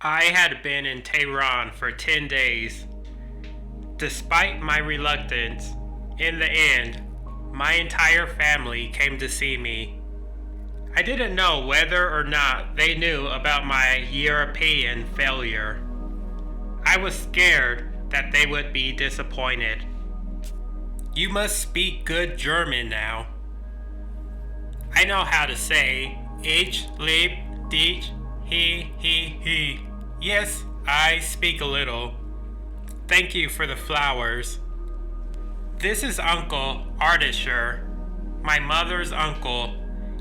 I had been in Tehran for 10 days. Despite my reluctance, in the end, my entire family came to see me. I didn't know whether or not they knew about my European failure. I was scared that they would be disappointed. You must speak good German now. I know how to say Ich lieb dich, he. Yes, I speak a little. Thank you for the flowers. This is Uncle Ardisher, my mother's uncle.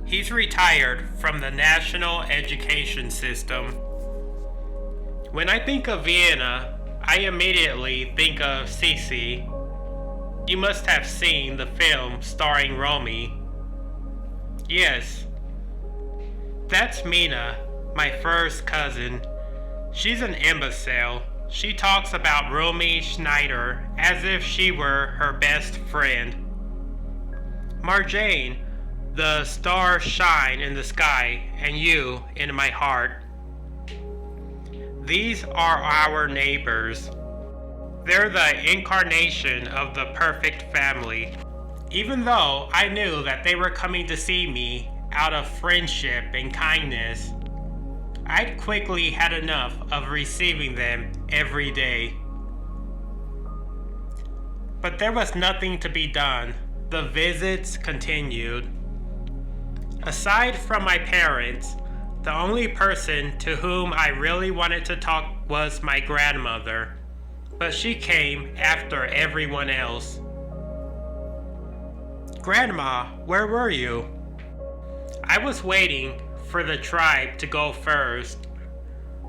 He's retired from the national education system. When I think of Vienna, I immediately think of Sisi. You must have seen the film starring Romy. Yes, that's Mina, my first cousin. She's an imbecile. She talks about Romy Schneider as if she were her best friend. Marjane, the stars shine in the sky and you in my heart. These are our neighbors. They're the incarnation of the perfect family. Even though I knew that they were coming to see me out of friendship and kindness, I'd quickly had enough of receiving them every day. But there was nothing to be done. The visits continued. Aside from my parents, the only person to whom I really wanted to talk was my grandmother, but she came after everyone else. Grandma, where were you? I was waiting for the tribe to go first.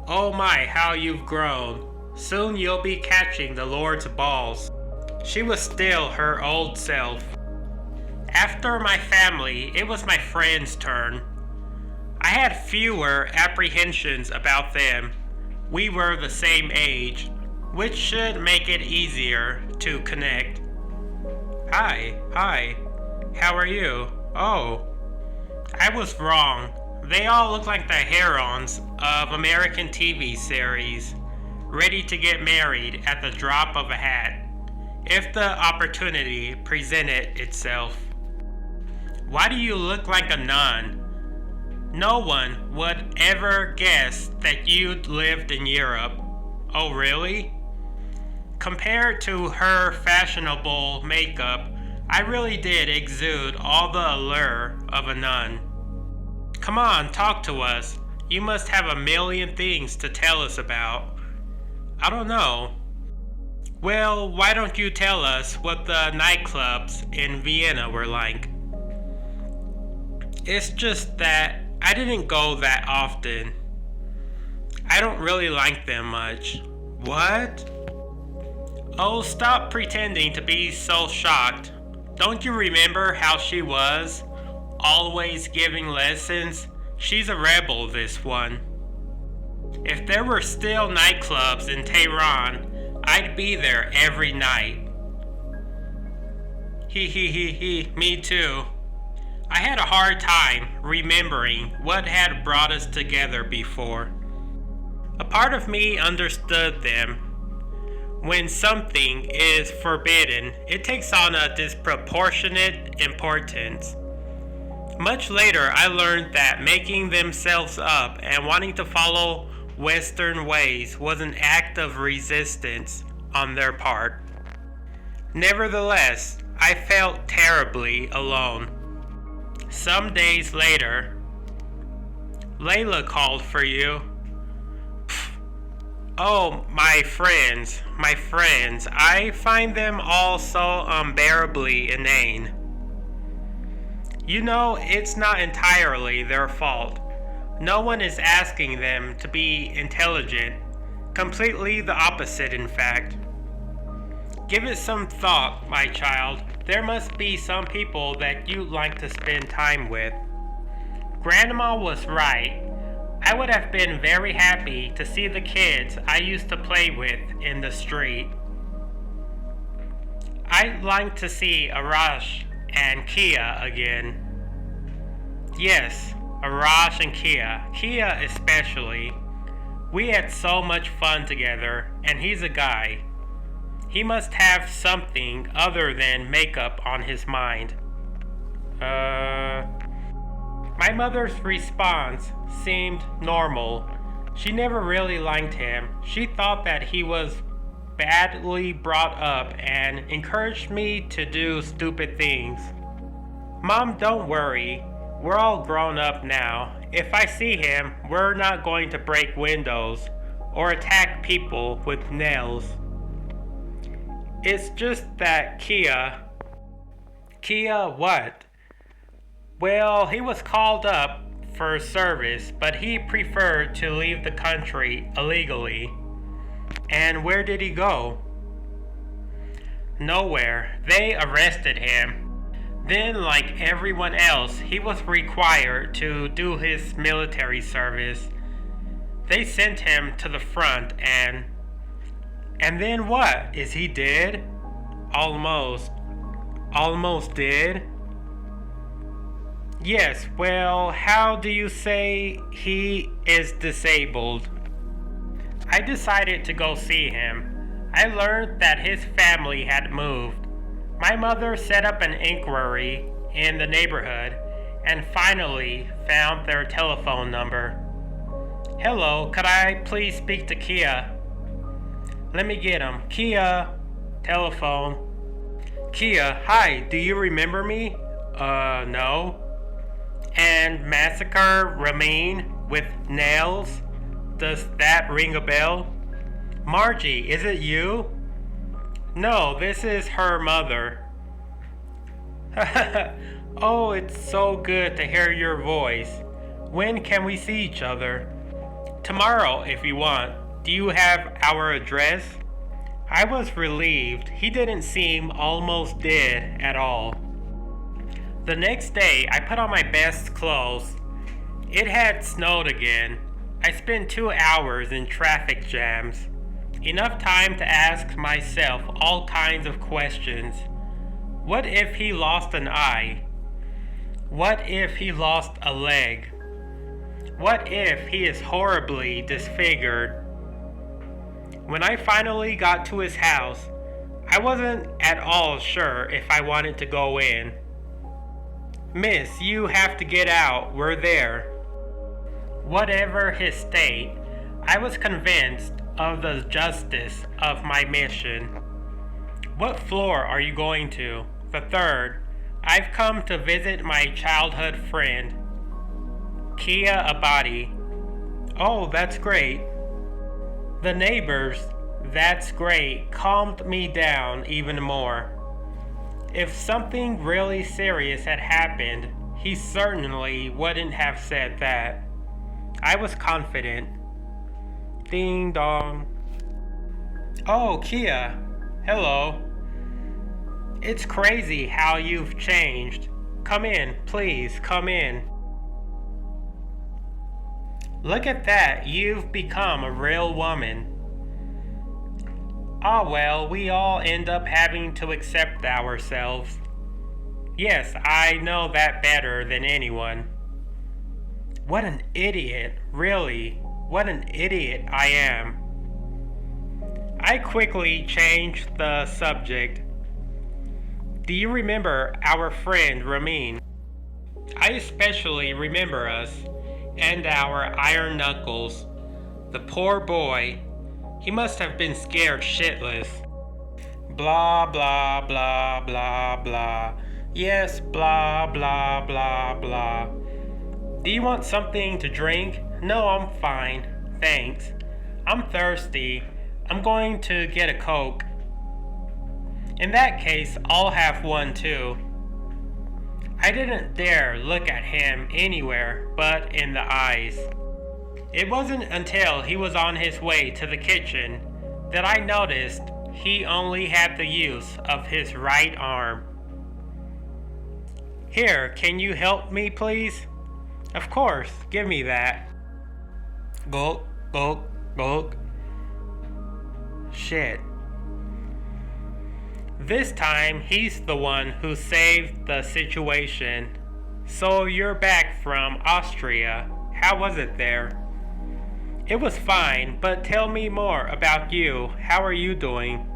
Oh my, how you've grown. Soon you'll be catching the Lord's balls. She was still her old self. After my family, it was my friends' turn. I had fewer apprehensions about them. We were the same age, which should make it easier to connect. Hi, how are you? Oh, I was wrong. They all look like the herons of American TV series, ready to get married at the drop of a hat, if the opportunity presented itself. Why do you look like a nun? No one would ever guess that you'd lived in Europe. Oh, really? Compared to her fashionable makeup, I really did exude all the allure of a nun. Come on, talk to us. You must have a million things to tell us about. I don't know. Well, why don't you tell us what the nightclubs in Vienna were like? It's just that I didn't go that often. I don't really like them much. What? Oh, stop pretending to be so shocked. Don't you remember how she was? Always giving lessons. She's a rebel, this one. If there were still nightclubs in Tehran, I'd be there every night. Me too. I had a hard time remembering what had brought us together before. A part of me understood them. When something is forbidden, it takes on a disproportionate importance. Much later, I learned that making themselves up and wanting to follow Western ways was an act of resistance on their part. Nevertheless, I felt terribly alone. Some days later, Layla called for you. Oh, my friends, I find them all so unbearably inane. You know, it's not entirely their fault. No one is asking them to be intelligent. Completely the opposite, in fact. Give it some thought, my child. There must be some people that you'd like to spend time with. Grandma was right. I would have been very happy to see the kids I used to play with in the street. I'd like to see Arash and Kia again. Yes, Arash and Kia especially. We had so much fun together, and he's a guy. He must have something other than makeup on his mind. My mother's response seemed normal. She never really liked him. She thought that he was badly brought up and encouraged me to do stupid things. Mom, don't worry. We're all grown up now. If I see him, we're not going to break windows or attack people with nails. It's just that Kia what? Well, he was called up for service, but he preferred to leave the country illegally. And where did he go? Nowhere. They arrested him. Then, like everyone else, he was required to do his military service. They sent him to the front and then what? Is he dead? Almost dead? Yes, well, how do you say he is disabled? I decided to go see him. I learned that his family had moved. My mother set up an inquiry in the neighborhood and finally found their telephone number. Hello, could I please speak to Kia? Let me get him. Kia. Telephone. Kia, hi, do you remember me? No. And Massacre Ramin with nails? Does that ring a bell? Margie, is it you? No, this is her mother. Oh, it's so good to hear your voice. When can we see each other? Tomorrow, if you want. Do you have our address? I was relieved. He didn't seem almost dead at all. The next day, I put on my best clothes. It had snowed again. I spent 2 hours in traffic jams. Enough time to ask myself all kinds of questions. What if he lost an eye? What if he lost a leg? What if he is horribly disfigured? When I finally got to his house, I wasn't at all sure if I wanted to go in. Miss, you have to get out. We're there. Whatever his state, I was convinced of the justice of my mission. What floor are you going to? The 3rd. I've come to visit my childhood friend, Kia Abadi. Oh, that's great. The neighbors, that's great, calmed me down even more. If something really serious had happened, he certainly wouldn't have said that. I was confident. Ding dong. Oh, Kia. Hello. It's crazy how you've changed. Come in, please, come in. Look at that, you've become a real woman. Ah well, we all end up having to accept ourselves. Yes, I know that better than anyone. What an idiot, really, what an idiot I am. I quickly changed the subject. Do you remember our friend Ramin? I especially remember us. And our iron knuckles. The poor boy. He must have been scared shitless. Blah, blah, blah, blah, blah. Yes, blah, blah, blah, blah. Do you want something to drink? No, I'm fine. Thanks. I'm thirsty. I'm going to get a Coke. In that case, I'll have one too. I didn't dare look at him anywhere but in the eyes. It wasn't until he was on his way to the kitchen that I noticed he only had the use of his right arm. Here, can you help me, please? Of course, give me that. Gulp, gulp, gulp. Shit. This time, he's the one who saved the situation. So you're back from Austria. How was it there? It was fine, but tell me more about you. How are you doing?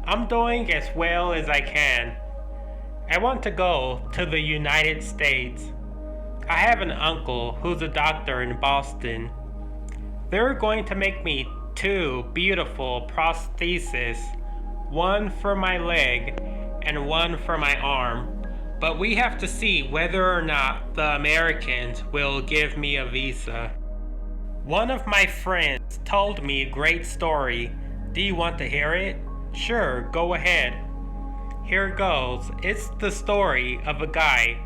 I'm doing as well as I can. I want to go to the United States. I have an uncle who's a doctor in Boston. They're going to make me 2 beautiful prostheses, one for my leg and one for my arm. But we have to see whether or not the Americans will give me a visa. One of my friends told me a great story. Do you want to hear it? Sure, go ahead. Here goes. It's the story of a guy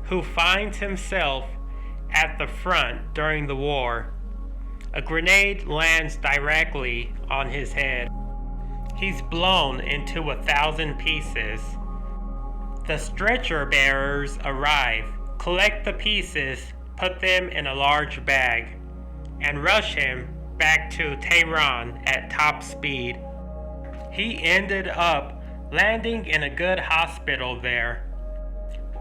who finds himself at the front during the war. A grenade lands directly on his head. He's blown into 1,000 pieces. The stretcher bearers arrive, collect the pieces, put them in a large bag, and rush him back to Tehran at top speed. He ended up landing in a good hospital there.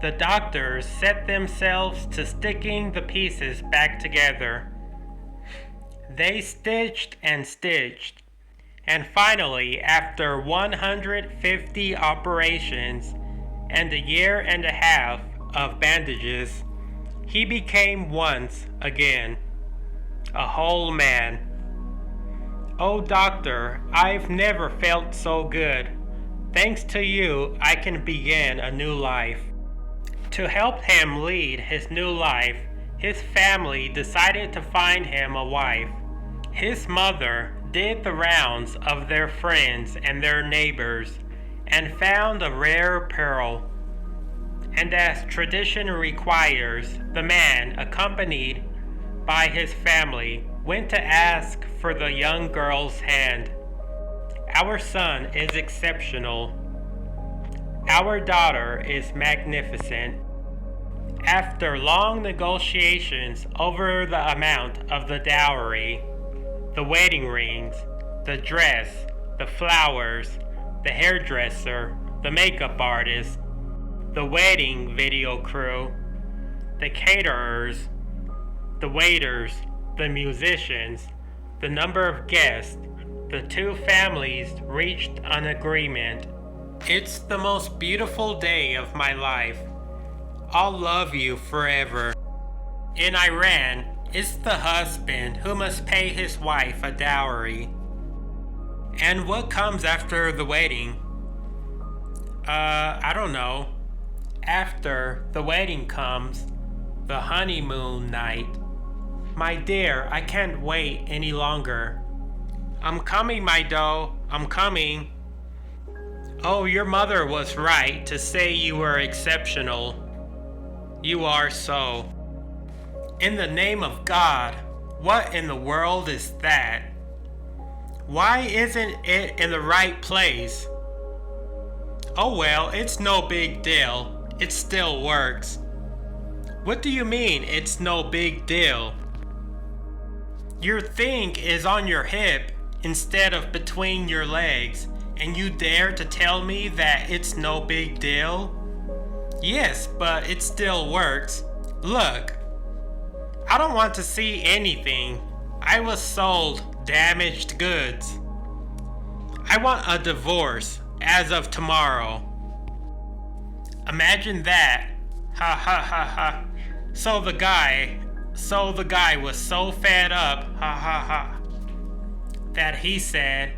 The doctors set themselves to sticking the pieces back together. They stitched and stitched, and finally, after 150 operations and 1.5 years of bandages, he became once again a whole man. Oh doctor, I've never felt so good. Thanks to you, I can begin a new life. To help him lead his new life, his family decided to find him a wife. His mother did the rounds of their friends and their neighbors and found a rare pearl. And as tradition requires, the man, accompanied by his family, went to ask for the young girl's hand. Our son is exceptional. Our daughter is magnificent. After long negotiations over the amount of the dowry, the wedding rings, the dress, the flowers, the hairdresser, the makeup artist, the wedding video crew, the caterers, the waiters, the musicians, the number of guests, the 2 families reached an agreement. It's the most beautiful day of my life. I'll love you forever. In Iran, it's the husband who must pay his wife a dowry. And what comes after the wedding? I don't know. After the wedding comes the honeymoon night. My dear, I can't wait any longer. I'm coming, my doe. I'm coming. Oh, your mother was right to say you were exceptional. You are so. In the name of God, what in the world is that? Why isn't it in the right place? Oh well, it's no big deal. It still works. What do you mean, it's no big deal? Your thing is on your hip instead of between your legs, and you dare to tell me that it's no big deal? Yes, but it still works. Look. I don't want to see anything. I was sold damaged goods. I want a divorce as of tomorrow. Imagine that. Ha ha ha ha. So the guy was so fed up, ha ha ha, that he said,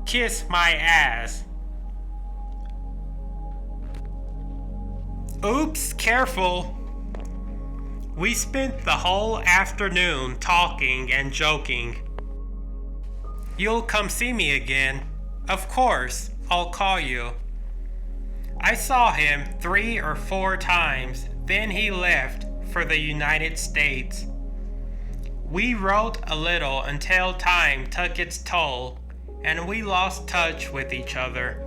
"Kiss my ass." Oops, careful. We spent the whole afternoon talking and joking. You'll come see me again? Of course, I'll call you. I saw him 3 or 4 times, then he left for the United States. We wrote a little until time took its toll, and we lost touch with each other.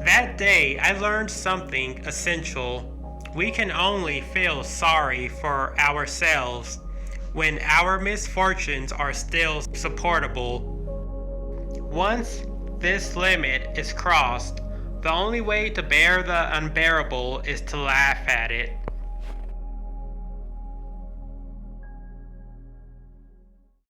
That day I learned something essential. We can only feel sorry for ourselves when our misfortunes are still supportable. Once this limit is crossed, the only way to bear the unbearable is to laugh at it.